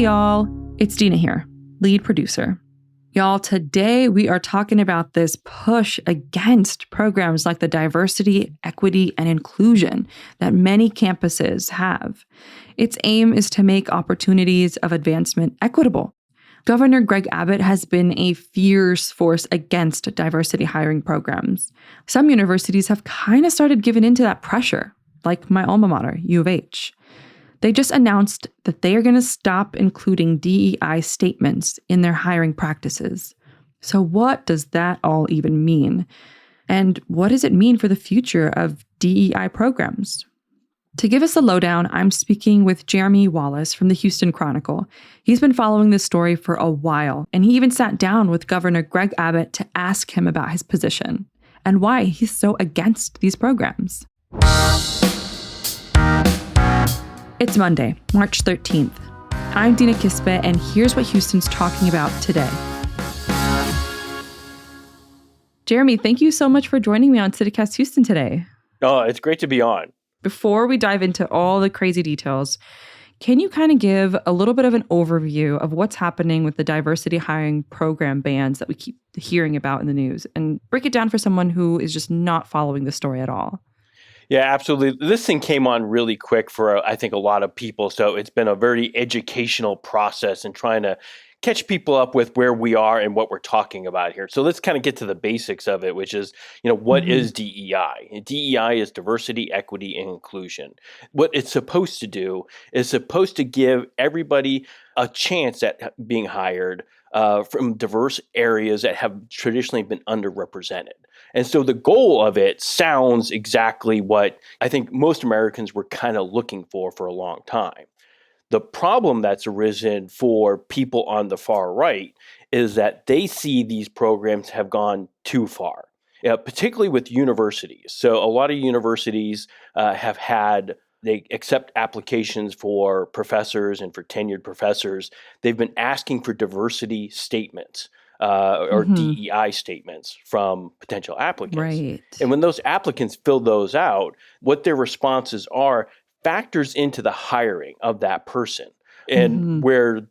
y'all. It's Dina here, lead producer. Y'all, today we are talking about this push against programs like the diversity, equity, and inclusion that many campuses have. Its aim is to make opportunities of advancement equitable. Governor Greg Abbott has been a fierce force against diversity hiring programs. Some universities have kind of started giving into that pressure, like my alma mater, U of H. They just announced that they are going to stop including DEI statements in their hiring practices. So what does that all even mean? And what does it mean for the future of DEI programs? To give us a lowdown, I'm speaking with Jeremy Wallace from the Houston Chronicle. He's been following this story for a while, and he even sat down with Governor Greg Abbott to ask him about his position and why he's so against these programs. It's Monday, March 13th. I'm Dina Kispe, and here's what Houston's talking about today. Jeremy, thank you so much for joining me on CityCast Houston today. Oh, it's great to be on. Before we dive into all the crazy details, can you kind of give a little bit of an overview of what's happening with the diversity hiring program bans that we keep hearing about in the news and break it down for someone who is just not following the story at all? Yeah, absolutely. This thing came on really quick for, I think, a lot of people. So it's been a very educational process in trying to catch people up with where we are and what we're talking about here. So let's kind of get to the basics of it, which is, what is DEI? DEI is diversity, equity, and inclusion. What it's supposed to do is supposed to give everybody a chance at being hired from diverse areas that have traditionally been underrepresented. And so the goal of it sounds exactly what I think most Americans were kind of looking for a long time. The problem that's arisen for people on the far right is that they see these programs have gone too far, particularly with universities. So a lot of universities they accept applications for professors and for tenured professors. They've been asking for diversity statements or DEI statements from potential applicants. Right. And when those applicants fill those out, what their responses are factors into the hiring of that person. And where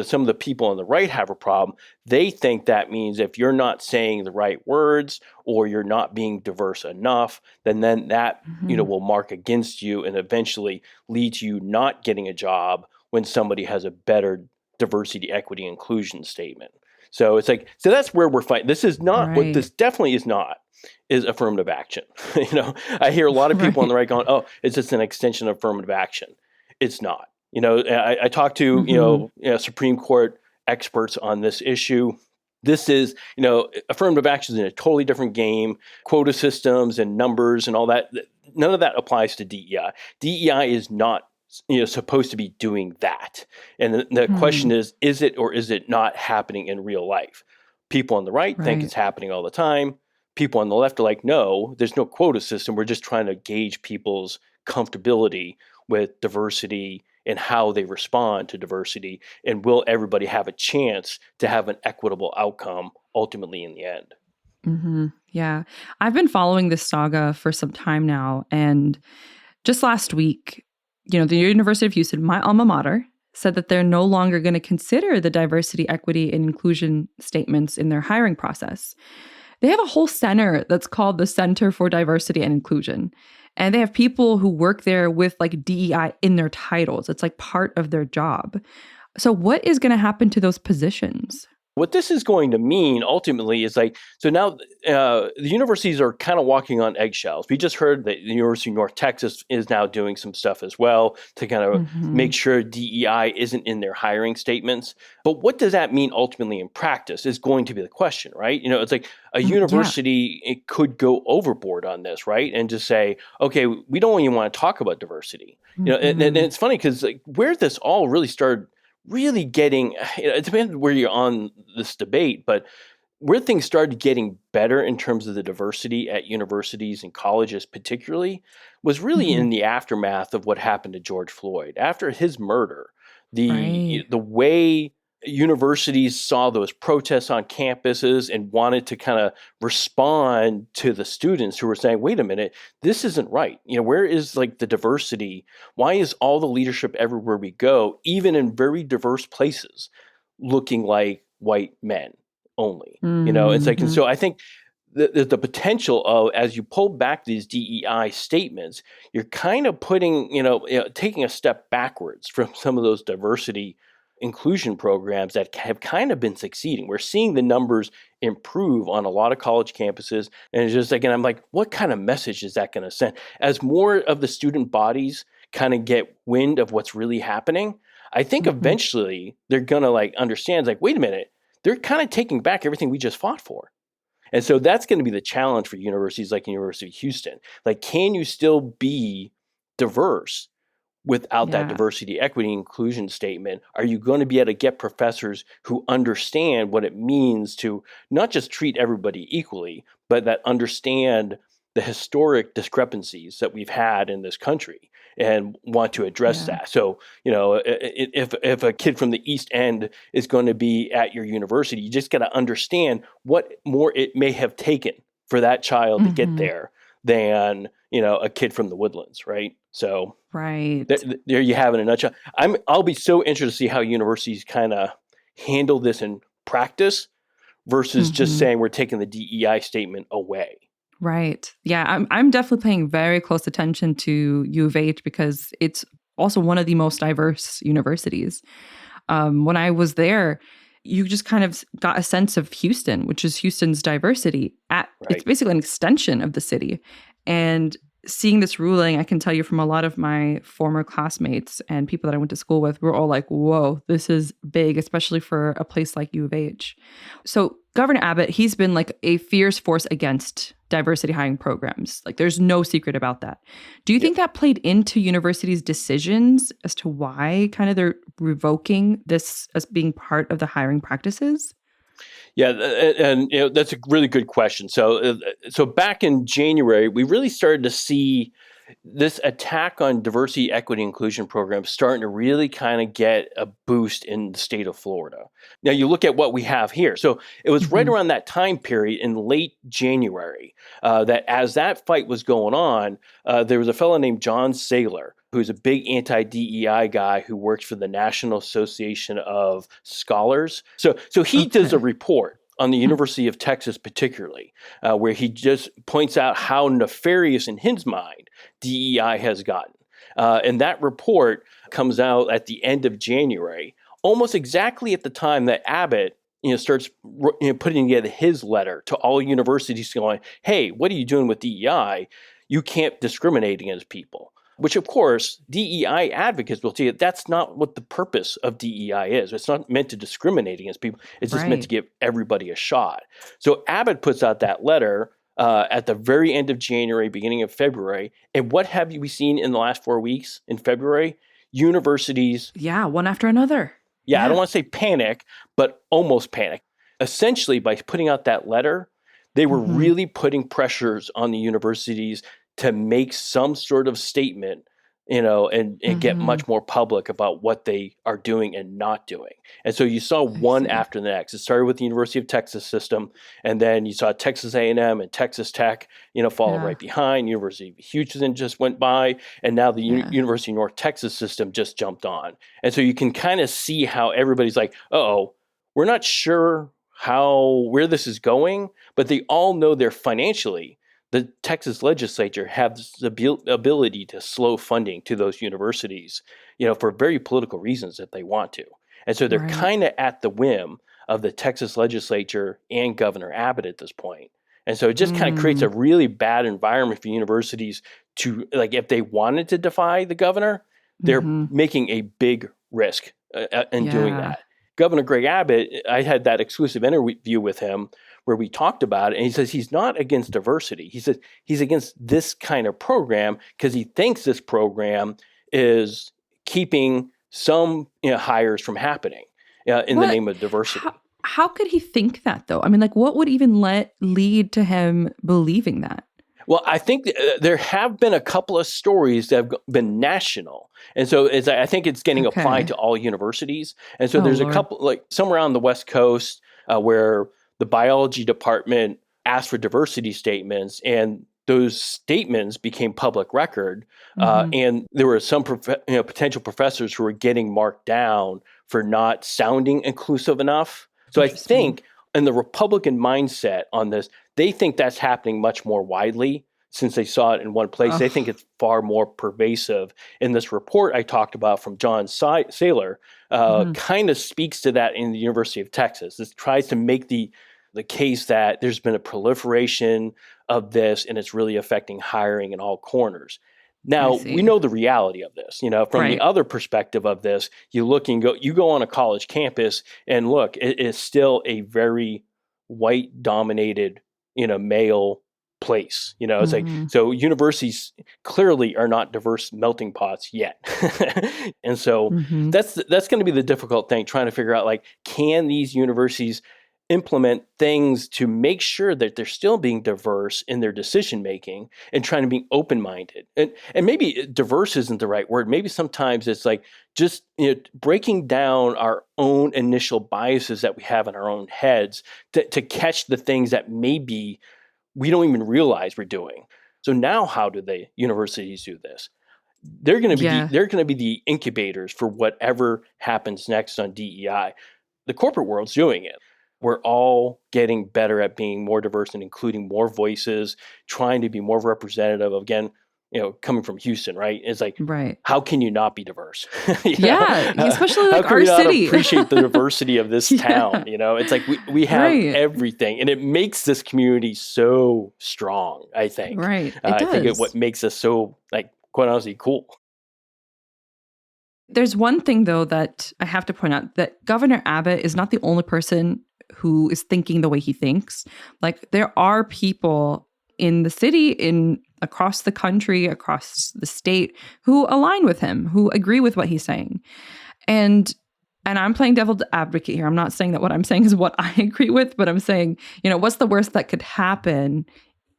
some of the people on the right have a problem, they think that means if you're not saying the right words or you're not being diverse enough, then that will mark against you and eventually lead to you not getting a job when somebody has a better diversity, equity, inclusion statement. So it's like, so that's where we're fighting. This is not what this definitely is not, is affirmative action. I hear a lot of people on the right going, oh, it's just an extension of affirmative action. It's not. I talked to, Supreme Court experts on this issue. This is, affirmative action is in a totally different game. Quota systems and numbers and all that. None of that applies to DEI. DEI is not supposed to be doing that. And the question is it or is it not happening in real life? People on the right think it's happening all the time. People on the left are like, no, there's no quota system. We're just trying to gauge people's comfortability with diversity and how they respond to diversity. And will everybody have a chance to have an equitable outcome ultimately in the end? Yeah. I've been following this saga for some time now. And just last week, the University of Houston, my alma mater, said that they're no longer going to consider the diversity, equity, and inclusion statements in their hiring process. They have a whole center that's called the Center for Diversity and Inclusion. And they have people who work there with like DEI in their titles. It's like part of their job. So what is going to happen to those positions? What this is going to mean ultimately is so now the universities are kind of walking on eggshells. We just heard that the University of North Texas is now doing some stuff as well to kind of make sure DEI isn't in their hiring statements. But what does that mean ultimately in practice is going to be the question, right? It's like a university it could go overboard on this, right? And just say, okay, we don't even want to talk about diversity. And it's funny because where this all really started really getting, it depends where you're on this debate, but where things started getting better in terms of the diversity at universities and colleges particularly was really in the aftermath of what happened to George Floyd. After his murder, the way universities saw those protests on campuses and wanted to kind of respond to the students who were saying, wait a minute, this isn't right. Where is like the diversity? Why is all the leadership everywhere we go, even in very diverse places, looking like white men only? It's like, and so I think the potential of, as you pull back these DEI statements, you're kind of putting, taking a step backwards from some of those diversity inclusion programs that have kind of been succeeding. We're seeing the numbers improve on a lot of college campuses. And it's just like, and I'm like, what kind of message is that going to send? As more of the student bodies kind of get wind of what's really happening, I think eventually they're going to like understand, like, wait a minute, they're kind of taking back everything we just fought for. And so that's going to be the challenge for universities like University of Houston. Like, can you still be diverse without that diversity, equity, inclusion statement? Are you going to be able to get professors who understand what it means to not just treat everybody equally, but that understand the historic discrepancies that we've had in this country and want to address that? So, if a kid from the East End is going to be at your university, you just got to understand what more it may have taken for that child to get there than, a kid from the Woodlands, right? So there you have it in a nutshell. I'll be so interested to see how universities kind of handle this in practice versus just saying we're taking the DEI statement away. Right. Yeah, I'm definitely paying very close attention to U of H because it's also one of the most diverse universities. When I was there, you just kind of got a sense of Houston, which is Houston's diversity. It's basically an extension of the city. And seeing this ruling, I can tell you from a lot of my former classmates and people that I went to school with, we're all like, whoa, this is big, especially for a place like U of H. So Governor Abbott, he's been like a fierce force against diversity hiring programs. Like, there's no secret about that. Do you think that played into universities' decisions as to why kind of they're revoking this as being part of the hiring practices? Yeah, and that's a really good question. So back in January, we really started to see this attack on diversity, equity, inclusion programs starting to really kind of get a boost in the state of Florida. Now, you look at what we have here. So it was right around that time period in late January that as that fight was going on, there was a fellow named John Saylor, who's a big anti-DEI guy who works for the National Association of Scholars. So he does a report on the University of Texas particularly, where he just points out how nefarious in his mind DEI has gotten. And that report comes out at the end of January, almost exactly at the time that Abbott starts putting together his letter to all universities going, hey, what are you doing with DEI? You can't discriminate against people. Which, of course, DEI advocates will tell you that's not what the purpose of DEI is. It's not meant to discriminate against people. It's just meant to give everybody a shot. So Abbott puts out that letter at the very end of January, beginning of February. And what have we seen in the last 4 weeks in February? Universities. Yeah, one after another. Yeah, I don't want to say panic, but almost panic. Essentially, by putting out that letter, they were really putting pressures on the universities to make some sort of statement, and get much more public about what they are doing and not doing. And so you saw one after the next. It started with the University of Texas system, and then you saw Texas A&M and Texas Tech, follow right behind. University of Houston just went by, and now the University of North Texas system just jumped on. And so you can kind of see how everybody's like, uh-oh, we're not sure where this is going, but they all know they're financially, the Texas legislature has the ability to slow funding to those universities, for very political reasons if they want to. And so they're kind of at the whim of the Texas legislature and Governor Abbott at this point. And so it just kind of creates a really bad environment for universities to, like, if they wanted to defy the governor, they're making a big risk in doing that. Governor Greg Abbott, I had that exclusive interview with him where we talked about it, and he says he's not against diversity. He says he's against this kind of program because he thinks this program is keeping some hires from happening in the name of diversity. How could he think that, though? I mean, like, what would even lead to him believing that? Well, I think there have been a couple of stories that have been national. And so I think it's getting applied to all universities. And so there's a couple, like somewhere on the West Coast, where the biology department asked for diversity statements, and those statements became public record. And there were some potential professors who were getting marked down for not sounding inclusive enough. So I think in the Republican mindset on this, they think that's happening much more widely since they saw it in one place. They think it's far more pervasive. In this report I talked about from John Saylor, kind of speaks to that in the University of Texas. This tries to make the case that there's been a proliferation of this and it's really affecting hiring in all corners. Now, we know the reality of this. From the other perspective of this, you go on a college campus and look, it is still a very white-dominated, male place. It's like, so universities clearly are not diverse melting pots yet. And so that's going to be the difficult thing, trying to figure out, like, can these universities implement things to make sure that they're still being diverse in their decision making and trying to be open-minded. And maybe diverse isn't the right word. Maybe sometimes it's like just breaking down our own initial biases that we have in our own heads to catch the things that maybe we don't even realize we're doing. So now how do the universities do this? They're going to be the incubators for whatever happens next on DEI. The corporate world's doing it. We're all getting better at being more diverse and including more voices, trying to be more representative of, again, coming from Houston, right? It's like, how can you not be diverse? Especially like our city. How can we not appreciate the diversity of this town? It's like we have everything, and it makes this community so strong, I think. Right. I think it's what makes us so, like, quite honestly, cool. There's one thing, though, that I have to point out, that Governor Abbott is not the only person who is thinking the way he thinks. Like, there are people in the city, across the country, across the state, who align with him, who agree with what he's saying. And I'm playing devil's advocate here. I'm not saying that what I'm saying is what I agree with, but I'm saying, what's the worst that could happen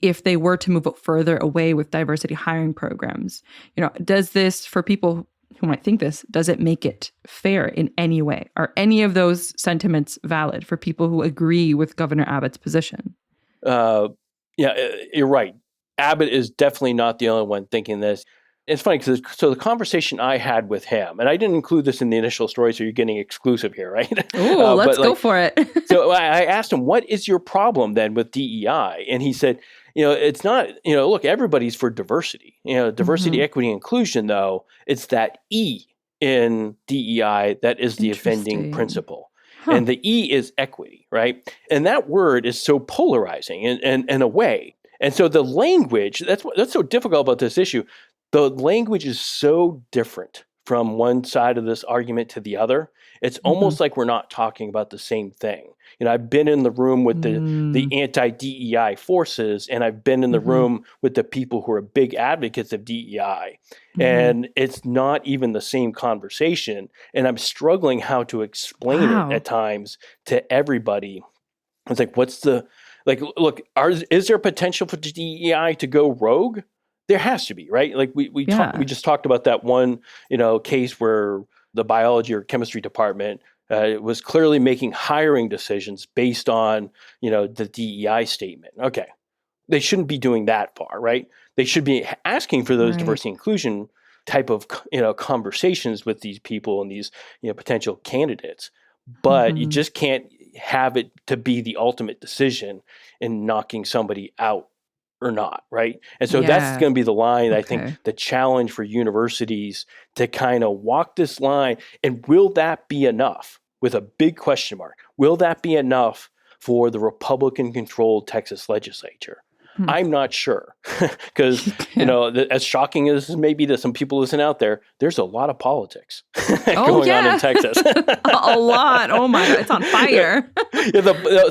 if they were to move further away with diversity hiring programs? Does this, for people who might think this, does it make it fair in any way? Are any of those sentiments valid for people who agree with Governor Abbott's position? Yeah, you're right. Abbott is definitely not the only one thinking this. It's funny because the conversation I had with him, and I didn't include this in the initial story, so you're getting exclusive here, right? Oh, let's go for it. So I asked him, what is your problem then with DEI? And he said, it's not, look, everybody's for diversity. Diversity, equity, inclusion, though, it's that E in DEI that is the offending principle. And the E is equity, right? And that word is so polarizing in a way. And so the language, that's so difficult about this issue. The language is so different from one side of this argument to the other. It's almost like we're not talking about the same thing. I've been in the room with the anti-DEI forces, and I've been in the room with the people who are big advocates of DEI. And it's not even the same conversation. And I'm struggling how to explain it at times to everybody. It's like, look, is there potential for DEI to go rogue? There has to be, right? Like we just talked about that one, case where the biology or chemistry department was clearly making hiring decisions based on, the DEI statement. Okay, they shouldn't be doing that far, right? They should be asking for those diversity inclusion type of, conversations with these people and these, potential candidates. But you just can't have it to be the ultimate decision in knocking somebody out or not, right? And so that's going to be the line, I think, the challenge for universities to kind of walk this line. And will that be enough, with a big question mark? Will that be enough for the Republican-controlled Texas legislature? I'm not sure, because as shocking as this may be to some people listening out there, there's a lot of politics going on in Texas. A lot. Oh my God, it's on fire.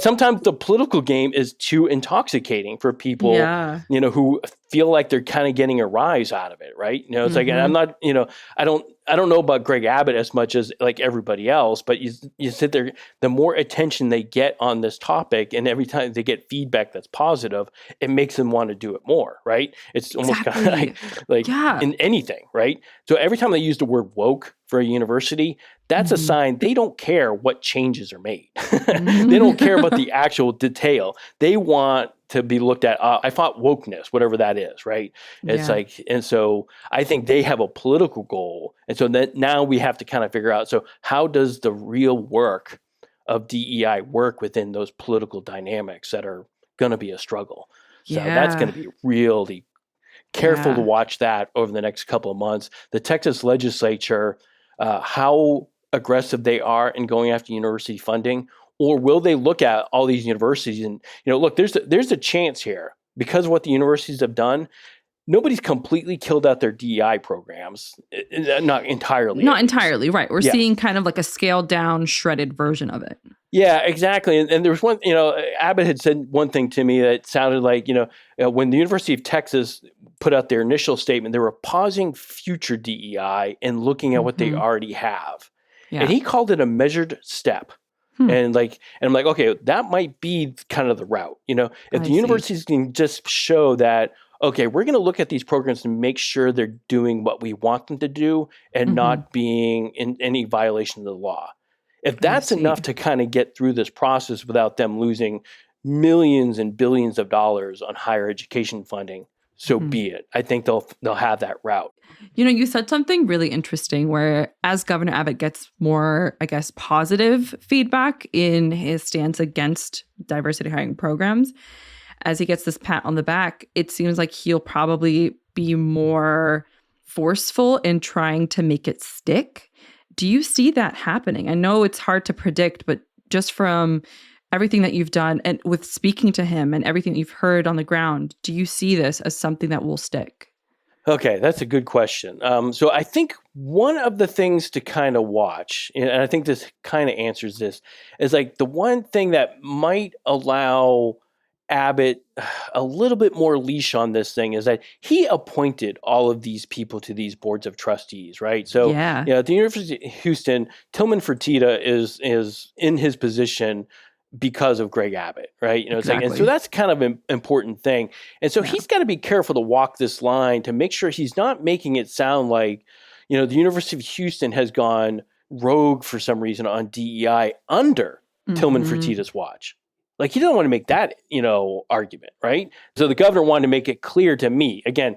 Sometimes the political game is too intoxicating for people, who feel like they're kind of getting a rise out of it, right? It's like, and I'm not, I don't know about Greg Abbott as much as like everybody else, but you sit there, the more attention they get on this topic, and every time they get feedback that's positive, it makes them want to do it more, right? It's almost kind of like in anything, right? So every time they use the word woke for a university, that's a sign they don't care what changes are made. They don't care about the actual detail. They want to be looked at. I thought wokeness, whatever that is, right? It's like, and so I think they have a political goal. And so that now we have to kind of figure out, so how does the real work of DEI work within those political dynamics that are going to be a struggle? So that's going to be really careful to watch that over the next couple of months. The Texas legislature, how aggressive they are in going after university funding, or will they look at all these universities and, look, there's a chance here because of what the universities have done. Nobody's completely killed out their DEI programs. Not entirely. Not entirely, right. We're seeing kind of like a scaled down, shredded version of it. Yeah, exactly. And there was one, Abbott had said one thing to me that sounded like, when the University of Texas put out their initial statement, they were pausing future DEI and looking at what they already have. Yeah. And he called it a measured step. And I'm like, okay, that might be kind of the route. If the universities can just show that, okay, we're going to look at these programs and make sure they're doing what we want them to do and not being in any violation of the law. If that's enough to kind of get through this process without them losing millions and billions of dollars on higher education funding, so be it. I think they'll have that route. You said something really interesting where as Governor Abbott gets more, I guess, positive feedback in his stance against diversity hiring programs, as he gets this pat on the back, it seems like he'll probably be more forceful in trying to make it stick. Do you see that happening? I know it's hard to predict, but just from everything that you've done and with speaking to him and everything that you've heard on the ground, do you see this as something that will stick? Okay, that's a good question. So I think one of the things to kind of watch, and I think this kind of answers this, is like the one thing that might allow Abbott a little bit more leash on this thing is that he appointed all of these people to these boards of trustees, right? So at the University of Houston, Tillman Fertitta is in his position because of Greg Abbott, right? It's like, and so that's kind of an important thing. And so he's got to be careful to walk this line to make sure he's not making it sound like, the University of Houston has gone rogue for some reason on DEI under Tillman Fertitta's watch. Like, he doesn't want to make that, argument, right? So the governor wanted to make it clear to me. Again,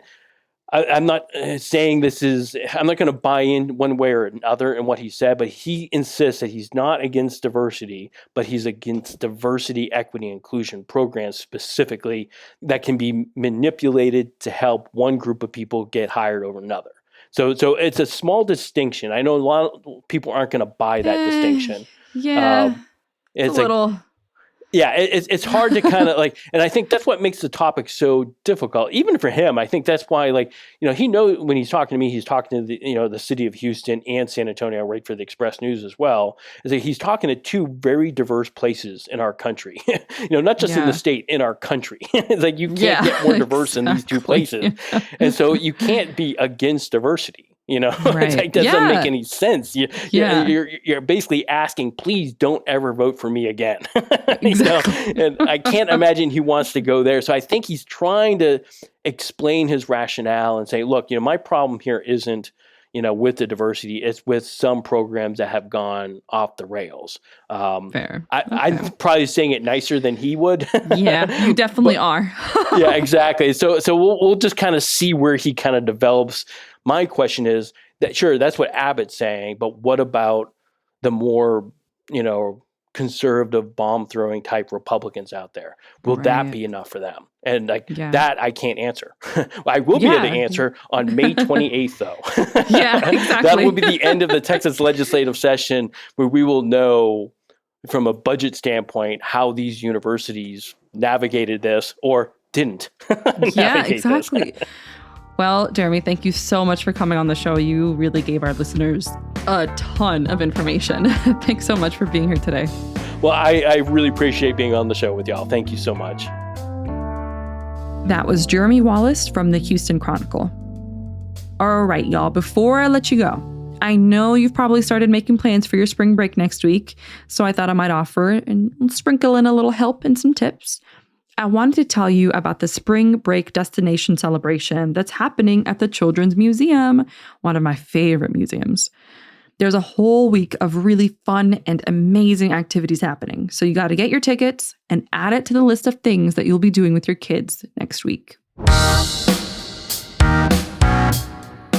I'm not saying I'm not going to buy in one way or another in what he said, but he insists that he's not against diversity, but he's against diversity, equity, inclusion programs specifically that can be manipulated to help one group of people get hired over another. So it's a small distinction. I know a lot of people aren't going to buy that distinction. Yeah, it's a little... Yeah, it's hard to kind of and I think that's what makes the topic so difficult, even for him. I think that's why, he knows when he's talking to me, he's talking to the city of Houston and San Antonio. I write for the Express News as well. Is that he's talking to two very diverse places in our country. Not just in the state, in our country. It's like you can't get more diverse in these two places, and so you can't be against diversity. Right. It doesn't make any sense. You're basically asking, please don't ever vote for me again. Exactly. And I can't imagine he wants to go there. So I think he's trying to explain his rationale and say, look, my problem here isn't, with the diversity, it's with some programs that have gone off the rails. Fair. I'm probably saying it nicer than he would. Yeah, you definitely are. Yeah, exactly. So we'll just kind of see where he kind of develops. My question is that, sure, that's what Abbott's saying, but what about the more, conservative bomb-throwing type Republicans out there? Will that be enough for them? And that I can't answer. I will be able to answer on May 28th, though. Yeah, exactly. That will be the end of the Texas legislative session, where we will know from a budget standpoint how these universities navigated this or didn't. Yeah, exactly. Well, Jeremy, thank you so much for coming on the show. You really gave our listeners a ton of information. Thanks so much for being here today. Well, I really appreciate being on the show with y'all. Thank you so much. That was Jeremy Wallace from the Houston Chronicle. All right, y'all, before I let you go, I know you've probably started making plans for your spring break next week, so I thought I might offer and sprinkle in a little help and some tips. I wanted to tell you about the spring break destination celebration that's happening at the Children's Museum, one of my favorite museums. There's a whole week of really fun and amazing activities happening, so you got to get your tickets and add it to the list of things that you'll be doing with your kids next week.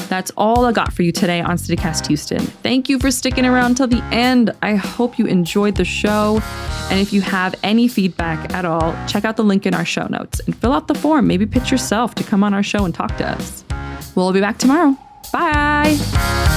That's all I got for you today on CityCast Houston. Thank you for sticking around till the end. I hope you enjoyed the show. And if you have any feedback at all, check out the link in our show notes and fill out the form. Maybe pitch yourself to come on our show and talk to us. We'll be back tomorrow. Bye.